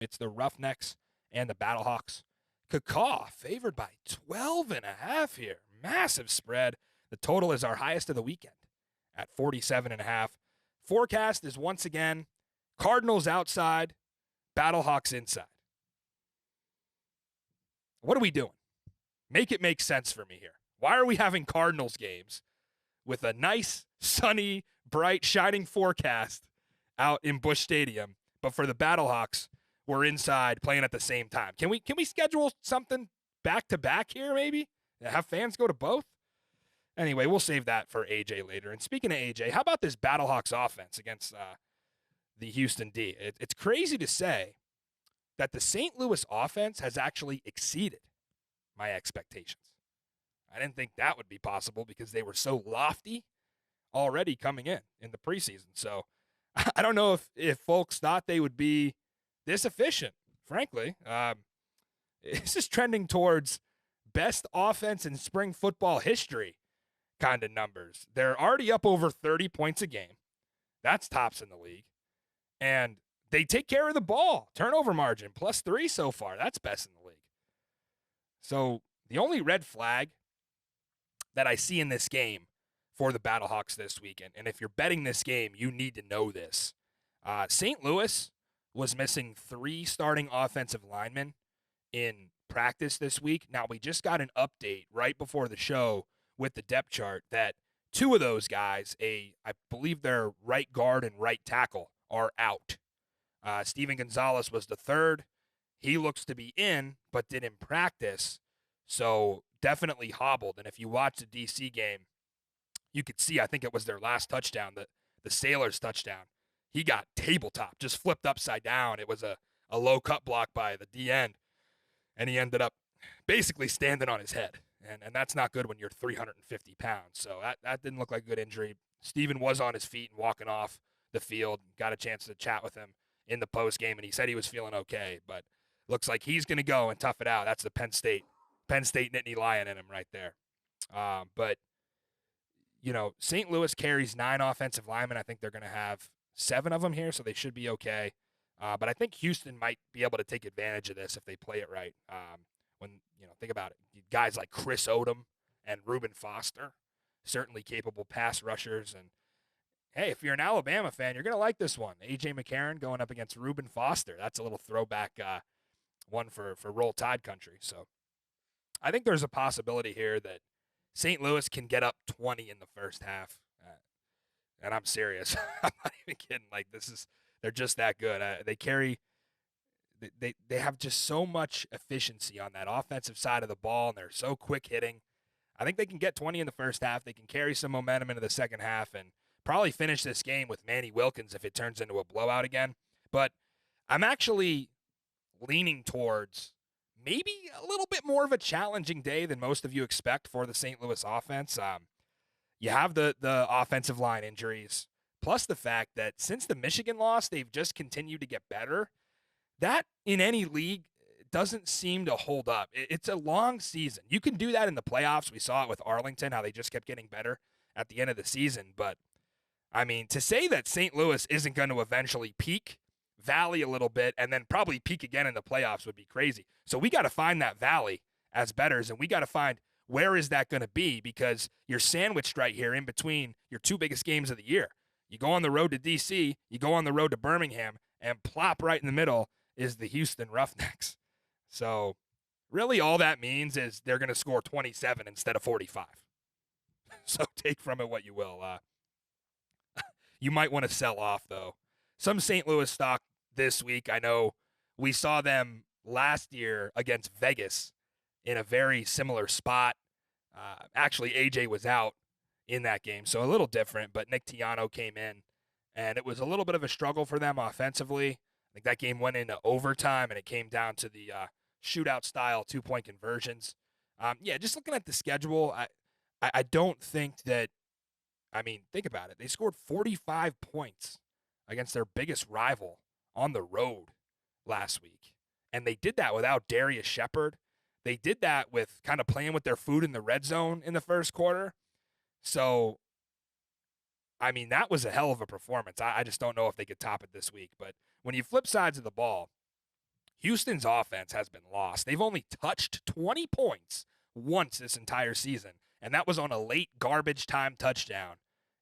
It's the Roughnecks and the Battlehawks. Cacaw favored by 12.5 here. Massive spread. The total is our highest of the weekend at 47.5. Forecast is once again Cardinals outside, Battlehawks inside. What are we doing? Make it make sense for me here. Why are we having Cardinals games with a nice, sunny, bright, shining forecast out in Busch Stadium, but for the Battlehawks, we're inside playing at the same time? Can we schedule something back to back here, maybe? Have fans go to both? Anyway, we'll save that for AJ later. And speaking of AJ, how about this Battlehawks offense against the Houston D? It's crazy to say that the St. Louis offense has actually exceeded my expectations. I didn't think that would be possible because they were so lofty already coming in the preseason. So I don't know if folks thought they would be this efficient, frankly. This is trending towards best offense in spring football history kind of numbers. They're already up over 30 points a game. That's tops in the league. And they take care of the ball. Turnover margin, +3 so far. That's best in the league. So the only red flag that I see in this game for the Battlehawks this weekend, and if you're betting this game, you need to know this. St. Louis was missing 3 starting offensive linemen in practice this week. Now, we just got an update right before the show with the depth chart that 2 of those guys, I believe their right guard and right tackle, are out. Steven Gonzalez was the third. He looks to be in, but didn't practice, so definitely hobbled. And if you watch the DC game, you could see, I think it was their last touchdown, the Sailors touchdown. He got tabletop, just flipped upside down. It was a low cut block by the D end, and he ended up basically standing on his head. And that's not good when you're 350 pounds. So that didn't look like a good injury. Steven was on his feet and walking off the field. Got a chance to chat with him in the post game, and he said he was feeling okay. But looks like he's going to go and tough it out. That's the Penn State Nittany Lion in him right there. But, you know, St. Louis carries 9 offensive linemen. I think they're going to have 7 of them here, so they should be okay. But I think Houston might be able to take advantage of this if they play it right. When, you know, think about it. Guys like Chris Odom and Reuben Foster, certainly capable pass rushers. And, hey, if you're an Alabama fan, you're going to like this one. A.J. McCarron going up against Reuben Foster. That's a little throwback one for Roll Tide country. So I think there's a possibility here that St. Louis can get up 20 in the first half. And I'm serious. I'm not even kidding. Like, they're just that good. They have just so much efficiency on that offensive side of the ball, and they're so quick hitting. I think they can get 20 in the first half. They can carry some momentum into the second half and probably finish this game with Manny Wilkins if it turns into a blowout again. But I'm actually leaning towards maybe a little bit more of a challenging day than most of you expect for the St. Louis offense. You have the offensive line injuries, plus the fact that since the Michigan loss, they've just continued to get better. That, in any league, doesn't seem to hold up. It's a long season. You can do that in the playoffs. We saw it with Arlington, how they just kept getting better at the end of the season. But, I mean, to say that St. Louis isn't going to eventually peak, valley a little bit, and then probably peak again in the playoffs would be crazy. So we got to find that valley as bettors, and we got to find where is that going to be, because you're sandwiched right here in between your 2 biggest games of the year. You go on the road to D.C., you go on the road to Birmingham, and plop right in the middle is the Houston Roughnecks. So really all that means is they're going to score 27 instead of 45. So take from it what you will. You might want to sell off, though. Some St. Louis stock this week. I know we saw them last year against Vegas in a very similar spot. Actually, AJ was out in that game, so a little different, but Nick Tiano came in, and it was a little bit of a struggle for them offensively. I think that game went into overtime, and it came down to the shootout-style 2-point conversions. Just looking at the schedule, I don't think that – I mean, think about it. They scored 45 points against their biggest rival on the road last week, and they did that without Darius Shepard. They did that with kind of playing with their food in the red zone in the first quarter. So, I mean, that was a hell of a performance. I just don't know if they could top it this week. But when you flip sides of the ball, Houston's offense has been lost. They've only touched 20 points once this entire season, and that was on a late garbage time touchdown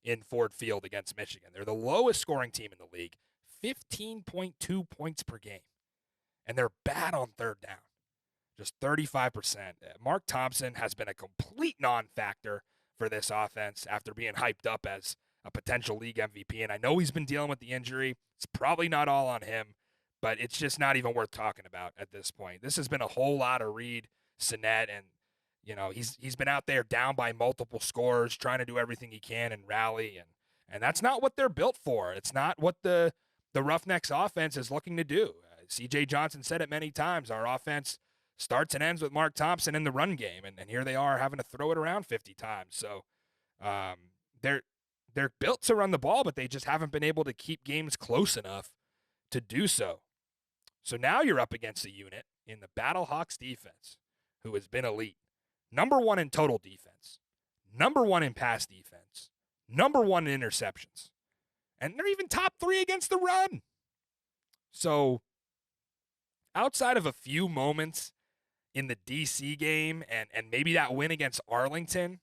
in Ford Field against Michigan. They're the lowest scoring team in the league, 15.2 points per game, and they're bad on third down, just 35%. Mark Thompson has been a complete non-factor for this offense after being hyped up as a potential league MVP, and I know he's been dealing with the injury. It's probably not all on him, but it's just not even worth talking about at this point. This has been a whole lot of Reed, Sinnett, and he's been out there down by multiple scores, trying to do everything he can and rally, and that's not what they're built for. It's not what the Roughnecks offense is looking to do. C.J. Johnson said it many times. Our offense starts and ends with Mark Thompson in the run game, and here they are having to throw it around 50 times. So they're built to run the ball, but they just haven't been able to keep games close enough to do so. So now you're up against a unit in the Battlehawks defense who has been elite. Number 1 in total defense, number 1 in pass defense, number 1 in interceptions, and they're even top 3 against the run. So outside of a few moments in the DC game and maybe that win against Arlington,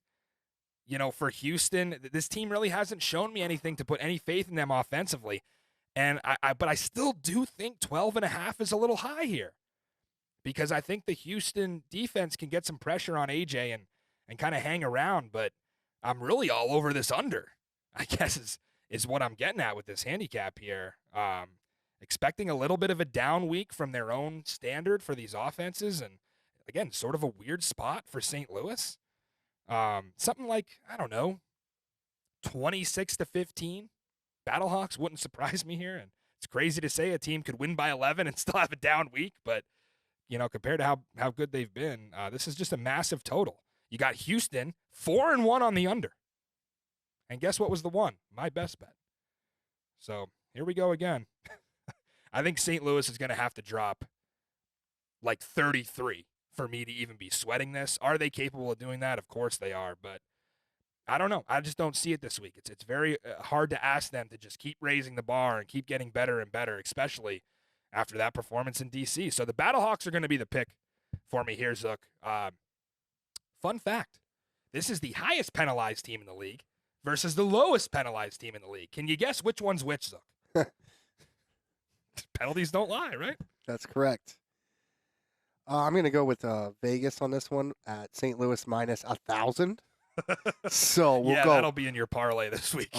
for Houston, this team really hasn't shown me anything to put any faith in them offensively. And but I still do think 12.5 is a little high here, because I think the Houston defense can get some pressure on AJ and kind of hang around. But I'm really all over this under, I guess is what I'm getting at with this handicap here. Expecting a little bit of a down week from their own standard for these offenses. And again, sort of a weird spot for St. Louis. Something like, I don't know, 26-15. Battlehawks wouldn't surprise me here. And it's crazy to say a team could win by 11 and still have a down week. But, compared to how good they've been, this is just a massive total. You got Houston 4-1 on the under. And guess what was the one? My best bet. So here we go again. I think St. Louis is going to have to drop like 33 for me to even be sweating this. Are they capable of doing that? Of course they are, but I don't know. I just don't see it this week. It's very hard to ask them to just keep raising the bar and keep getting better and better, especially after that performance in D.C. So the Battlehawks are going to be the pick for me here, Zook. Fun fact, this is the highest penalized team in the league versus the lowest penalized team in the league. Can you guess which one's which, Zook? Penalties don't lie, right? That's correct. I'm going to go with Vegas on this one at St. Louis minus 1,000. So we'll go. That'll be in your parlay this week.